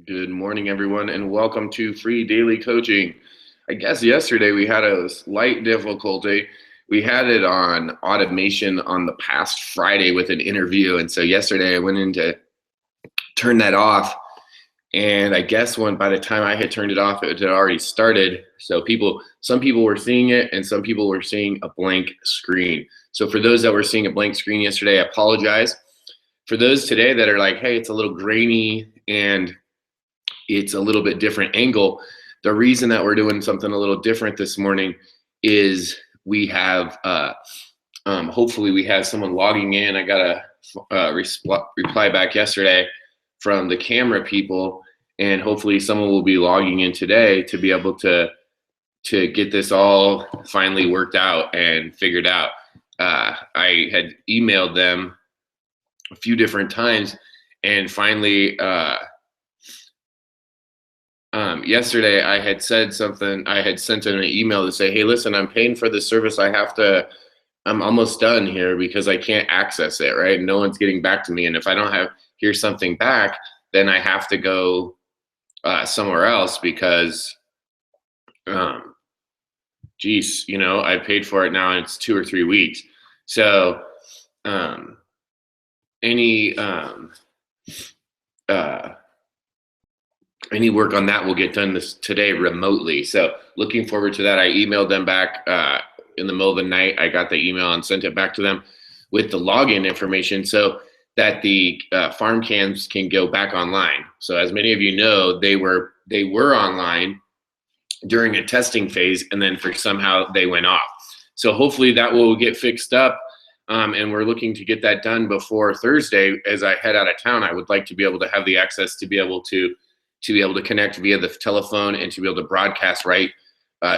Good morning, everyone, and welcome to Free Daily Coaching. I guess yesterday we had a slight difficulty. We had it on automation on the past Friday with an interview, and so yesterday I went in to turn that off, and I guess by the time I had turned it off, it had already started. So some people were seeing it, and some people were seeing a blank screen. So for those that were seeing a blank screen yesterday, I apologize. For those today that are like, hey, it's a little grainy and it's a little bit different angle. The reason that we're doing something a little different this morning is we have, hopefully we have someone logging in. I got a reply back yesterday from the camera people, and hopefully someone will be logging in today to be able to get this all finally worked out and figured out. I had emailed them a few different times, and finally, yesterday I had said something. I had sent in an email to say, hey, listen, I'm paying for this service. I'm almost done here because I can't access it, right? No one's getting back to me. And if I don't hear something back, then I have to go somewhere else because, geez, I paid for it now and it's 2 or 3 weeks. So any work on that will get done today remotely. So looking forward to that. I emailed them back in the middle of the night. I got the email and sent it back to them with the login information so that the farm cams can go back online. So as many of you know, they were online during a testing phase, and then somehow they went off. So hopefully that will get fixed up. And we're looking to get that done before Thursday. As I head out of town, I would like to be able to have the access to be able to connect via the telephone and to be able to broadcast right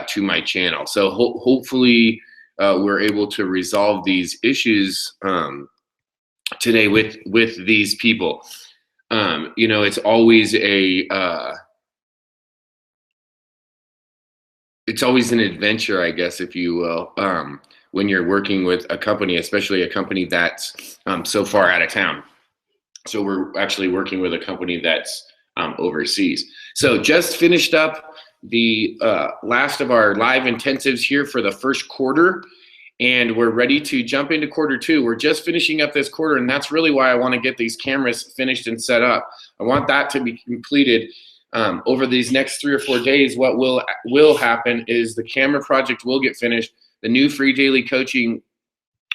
to my channel. So hopefully we're able to resolve these issues today with these people. It's always it's always an adventure, I guess, if you will, when you're working with a company, especially a company that's so far out of town. So we're actually working with a company that's overseas. So just finished up the last of our live intensives here for the first quarter, and we're ready to jump into quarter two. We're just finishing up this quarter, and that's really why I want to get these cameras finished and set up. I want that to be completed over these next 3 or 4 days. What will happen is the camera project will get finished. The new free daily coaching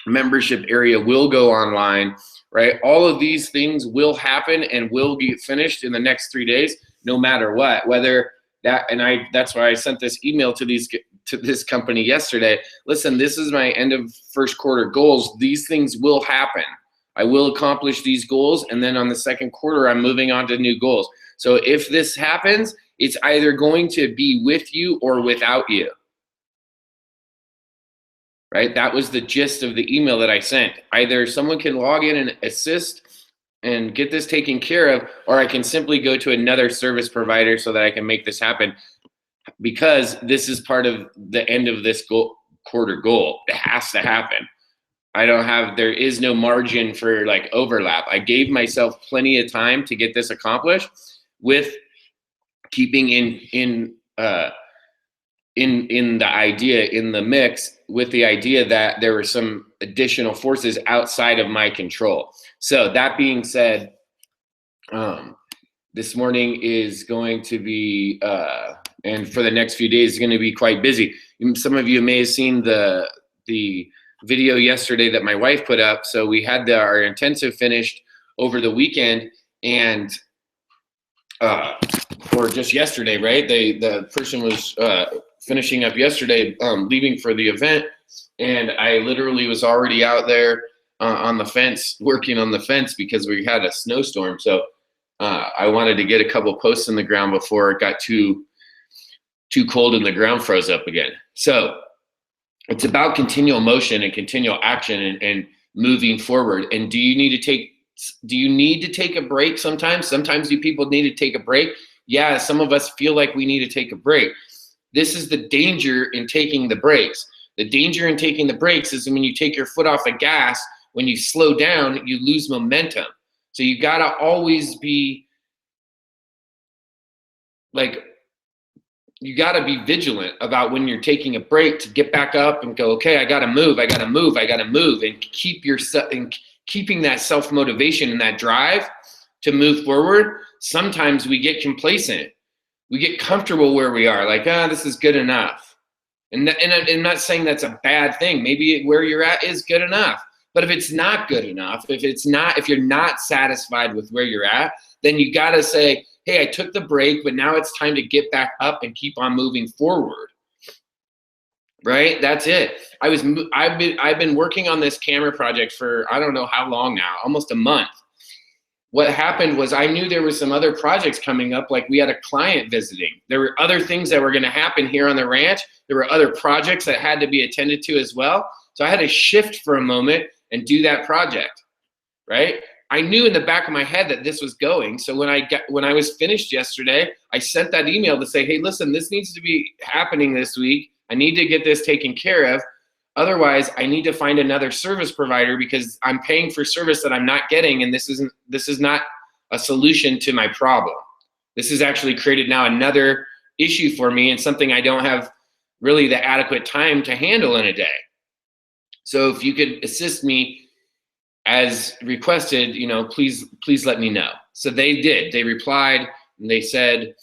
membership area will go online, right? All of these things will happen and will get finished in the next 3 days, no matter what. That's why I sent this email to this company yesterday. Listen, this is my end of first quarter goals. These things will happen. I will accomplish these goals, and then on the second quarter, I'm moving on to new goals. So if this happens, it's either going to be with you or without you. Right? That was the gist of the email that I sent. Either someone can log in and assist and get this taken care of, or I can simply go to another service provider so that I can make this happen, because this is part of the end of this quarter goal. It has to happen. There is no margin for like overlap. I gave myself plenty of time to get this accomplished with keeping in the idea, in the mix, with the idea that there were some additional forces outside of my control. So that being said, this morning is going to be, and for the next few days, is going to be quite busy. Some of you may have seen the video yesterday that my wife put up. So we had our intensive finished over the weekend, and or just yesterday, right? The person was finishing up yesterday, leaving for the event, and I literally was already out there on the fence, working on the fence, because we had a snowstorm. So I wanted to get a couple posts in the ground before it got too cold and the ground froze up again. So it's about continual motion and continual action and moving forward. And do you need to take a break sometimes? Sometimes you people need to take a break. Yeah, some of us feel like we need to take a break. This is the danger in taking the breaks. The danger in taking the breaks is when you take your foot off the gas, when you slow down, you lose momentum. So you gotta always be like, you got to be vigilant about when you're taking a break to get back up and go, okay, I got to move, and keep yourself and keeping that self-motivation and that drive to move forward. Sometimes we get complacent. We get comfortable where we are, like, this is good enough. And I'm not saying that's a bad thing. Maybe where you're at is good enough. But if it's not good enough, if you're not satisfied with where you're at, then you got to say, hey, I took the break, but now it's time to get back up and keep on moving forward. Right? That's it. I've been working on this camera project for I don't know how long now, almost a month. What happened was I knew there were some other projects coming up, like we had a client visiting. There were other things that were going to happen here on the ranch. There were other projects that had to be attended to as well. So I had to shift for a moment and do that project, right? I knew in the back of my head that this was going. So when I was finished yesterday, I sent that email to say, hey, listen, this needs to be happening this week. I need to get this taken care of. Otherwise, I need to find another service provider because I'm paying for service that I'm not getting, and this is not a solution to my problem. This has actually created now another issue for me and something I don't have really the adequate time to handle in a day. So if you could assist me as requested, please let me know. So they did. They replied and they said,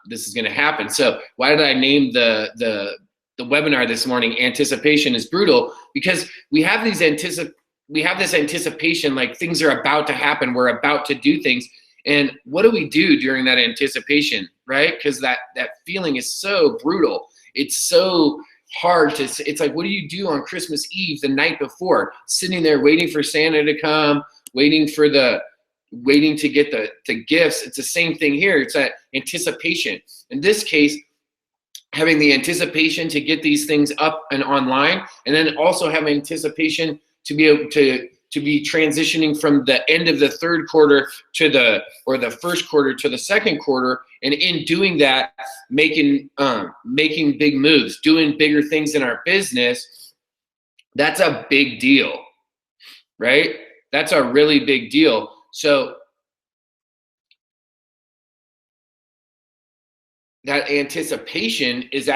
this is going to happen. So why did I name the webinar this morning, Anticipation is Brutal? Because we have this anticipation, like things are about to happen. We're about to do things. And what do we do during that anticipation, right? Because that feeling is so brutal. It's so hard it's like, what do you do on Christmas Eve the night before? Sitting there waiting for Santa to come, waiting to get the gifts. It's the same thing here. It's that anticipation. In this case, having the anticipation to get these things up and online, and then also having anticipation to be able to be transitioning from the end of the third quarter to the first quarter to the second quarter, and in doing that, making big moves, doing bigger things in our business. That's a big deal, right? That's a really big deal. So that anticipation is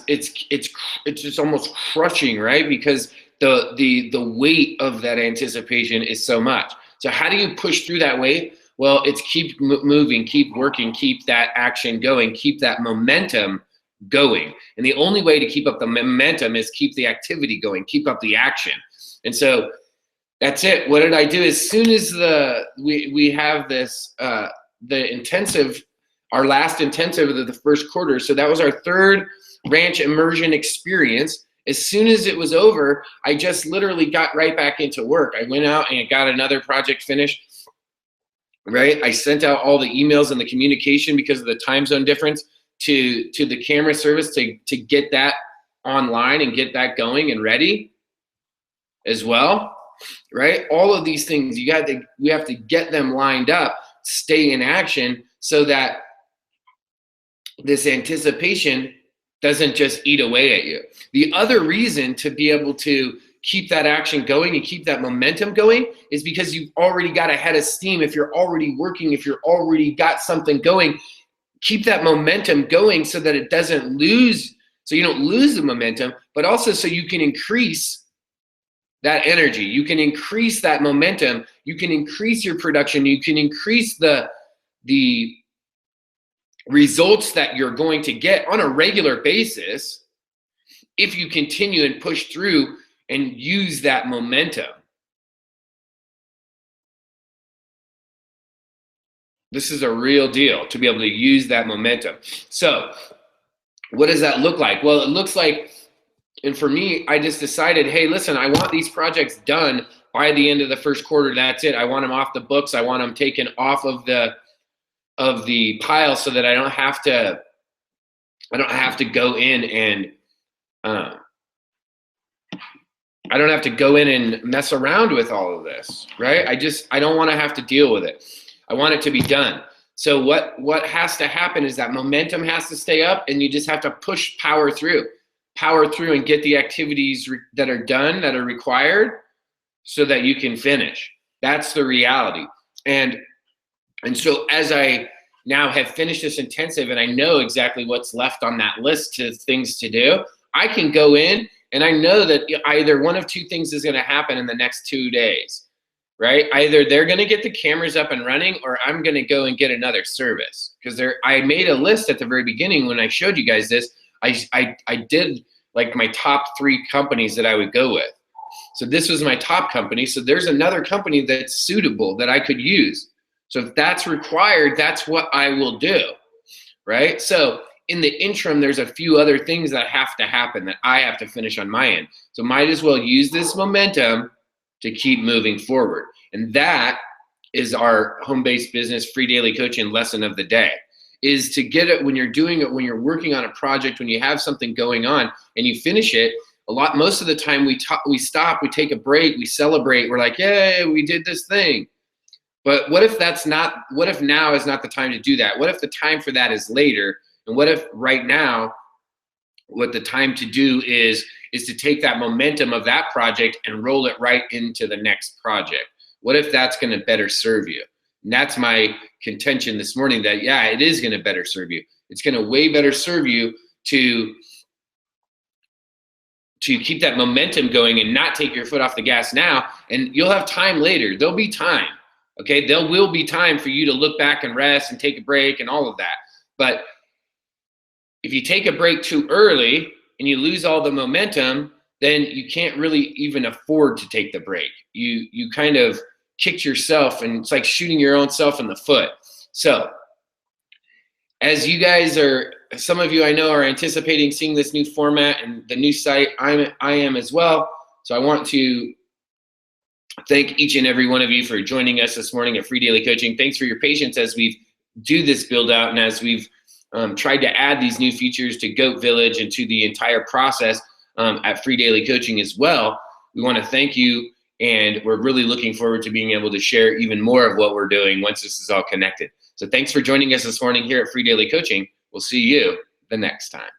it's just almost crushing, right? Because the weight of that anticipation is so much. So how do you push through that weight? Well, it's keep moving, keep working, keep that action going, keep that momentum going. And the only way to keep up the momentum is keep the activity going, keep up the action. And so that's it. What did I do? As soon as we have this the intensive, our last intensive of the first quarter, so that was our third ranch immersion experience. As soon as it was over, I just literally got right back into work. I went out and got another project finished, right? I sent out all the emails and the communication because of the time zone difference to the camera service to get that online and get that going and ready as well, right? All of these things, we have to get them lined up, stay in action so that this anticipation doesn't just eat away at you. The other reason to be able to keep that action going and keep that momentum going is because you've already got a head of steam. If you're already working, if you're already got something going, keep that momentum going so that it doesn't lose, so you don't lose the momentum, but also so you can increase that energy. You can increase that momentum. You can increase your production. You can increase the results that you're going to get on a regular basis if you continue and push through and use that momentum. This is a real deal, to be able to use that momentum. So what does that look like? Well, it looks like, and for me, I just decided, hey, listen, I want these projects done by the end of the first quarter. That's it. I want them off the books. I want them taken off of the pile so that I don't have to go in and I don't have to go in and mess around with all of this, right? I don't want to have to deal with it. I want it to be done. So what has to happen is that momentum has to stay up, and you just have to power through and get the activities that are done, that are required, so that you can finish. That's the reality. And so as I now have finished this intensive and I know exactly what's left on that list of things to do, I can go in and I know that either one of two things is going to happen in the next 2 days, right? Either they're going to get the cameras up and running, or I'm going to go and get another service. Because I made a list at the very beginning when I showed you guys this. I did like my top 3 companies that I would go with. So this was my top company. So there's another company that's suitable that I could use. So if that's required, that's what I will do, right? So in the interim, there's a few other things that have to happen that I have to finish on my end. So might as well use this momentum to keep moving forward. And that is our home-based business free daily coaching lesson of the day, is to get it when you're doing it, when you're working on a project, when you have something going on and you finish it. Most of the time we stop, we take a break, we celebrate, we're like, yay, we did this thing. But what if now is not the time to do that? What if the time for that is later? And what if right now, what the time to do is to take that momentum of that project and roll it right into the next project? What if that's going to better serve you? And that's my contention this morning, that yeah, it is going to better serve you. It's going to way better serve you to keep that momentum going and not take your foot off the gas now. And you'll have time later. There'll be time. Okay, there will be time for you to look back and rest and take a break and all of that. But if you take a break too early and you lose all the momentum, then you can't really even afford to take the break. You kind of kicked yourself, and it's like shooting your own self in the foot. So as you guys some of you I know are anticipating seeing this new format and the new site, I am as well. So I want to thank each and every one of you for joining us this morning at Free Daily Coaching. Thanks for your patience as we do this build out and as we've tried to add these new features to Goat Village and to the entire process at Free Daily Coaching as well. We want to thank you, and we're really looking forward to being able to share even more of what we're doing once this is all connected. So thanks for joining us this morning here at Free Daily Coaching. We'll see you the next time.